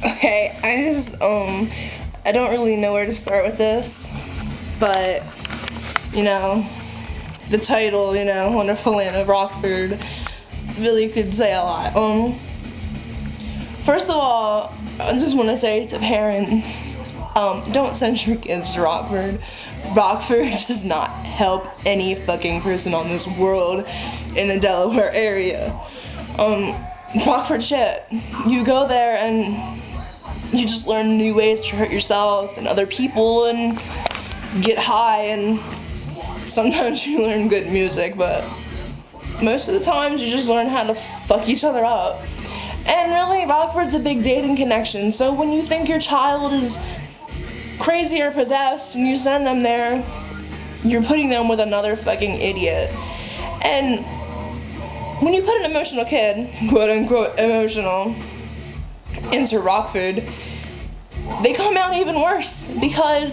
Okay, I don't really know where to start with this, but, the title, Wonderful Land of Rockford, really could say a lot. First of all, I just want to say to parents, don't send your kids to Rockford. Rockford does not help any fucking person on this world in the Delaware area. Rockford shit. You go there and you just learn new ways to hurt yourself and other people and get high, and sometimes you learn good music, but most of the times you just learn how to fuck each other up. And really, Rockford's a big dating connection, so when you think your child is crazy or possessed and you send them there, you're putting them with another fucking idiot. And when you put an emotional kid, quote unquote emotional, into Rockford, they come out even worse, because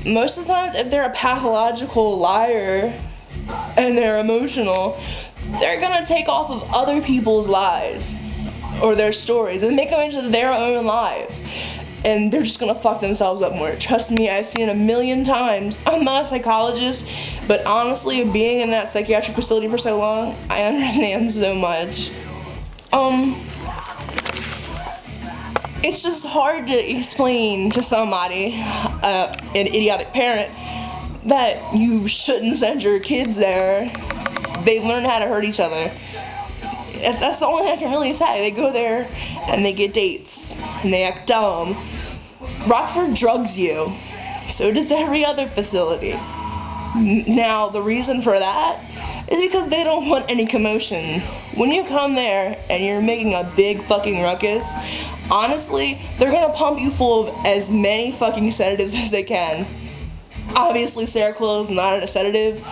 most of the times if they're a pathological liar and they're emotional, they're gonna take off of other people's lies or their stories and make them into their own lies, and they're just gonna fuck themselves up more. Trust me, I've seen it a million times. I'm not a psychologist, but honestly, being in that psychiatric facility for so long, I understand so much. It's just hard to explain to somebody, an idiotic parent, that you shouldn't send your kids there. They learn how to hurt each other. That's the only thing I can really say. They go there and they get dates and they act dumb. Rockford drugs you. So does every other facility. Now, the reason for that is because they don't want any commotion. When you come there and you're making a big fucking ruckus, honestly, they're gonna pump you full of as many fucking sedatives as they can. Obviously, Seroquel is not a sedative,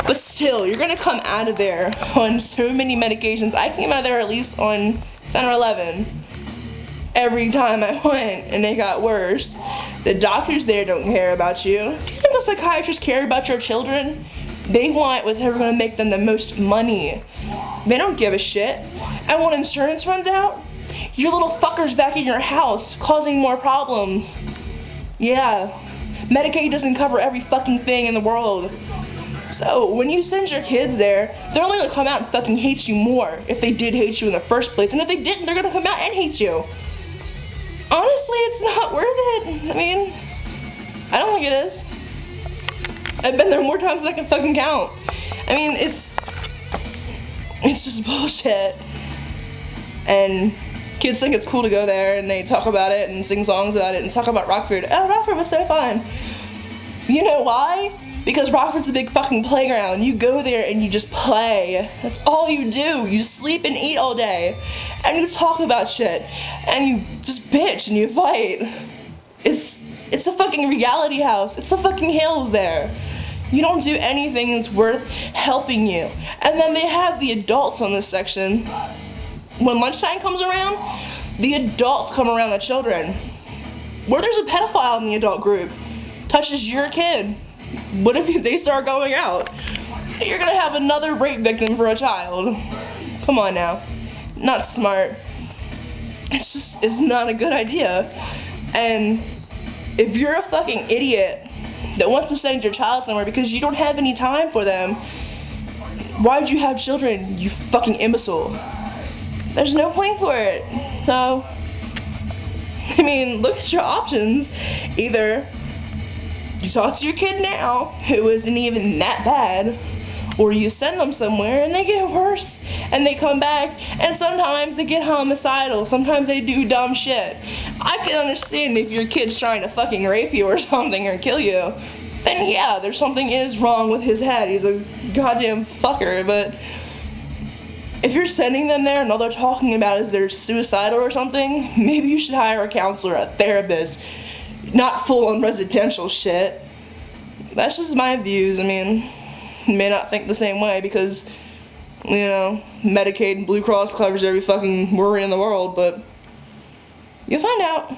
but still, you're gonna come out of there on so many medications. I came out of there at least on 10 or 11 every time I went, and it got worse. The doctors there don't care about you. Do you think the psychiatrists care about your children? They want what's ever gonna make them the most money. They don't give a shit. And when insurance runs out, your little fucker's back in your house, causing more problems. Yeah, Medicaid doesn't cover every fucking thing in the world. So, when you send your kids there, they're only gonna come out and fucking hate you more if they did hate you in the first place. And if they didn't, they're gonna come out and hate you. Honestly, it's not worth it. I mean, I don't think it is. I've been there more times than I can fucking count. I mean, it's just bullshit. And kids think it's cool to go there, and they talk about it and sing songs about it and talk about Rockford. Oh, Rockford was so fun. You know why? Because Rockford's a big fucking playground. You go there and you just play. That's all you do. You sleep and eat all day. And you talk about shit. And you just bitch and you fight. It's a fucking reality house. It's the fucking hills there. You don't do anything that's worth helping you. And then they have the adults on this section. When lunchtime comes around, the adults come around the children. Where there's a pedophile in the adult group, touches your kid, what if they start going out? You're gonna have another rape victim for a child. Come on now. Not smart. It's not a good idea. And if you're a fucking idiot that wants to send your child somewhere because you don't have any time for them, why'd you have children, you fucking imbecile? There's no point for it. So, I mean, look at your options. Either you talk to your kid now, who isn't even that bad, or you send them somewhere and they get worse, and they come back, and sometimes they get homicidal, sometimes they do dumb shit. I can understand if your kid's trying to fucking rape you or something, or kill you, then yeah, there's something is wrong with his head, he's a goddamn fucker, but if you're sending them there and all they're talking about is they're suicidal or something, maybe you should hire a counselor, a therapist, not full-on residential shit. That's just my views. I mean, you may not think the same way because, Medicaid and Blue Cross covers every fucking worry in the world, but you'll find out.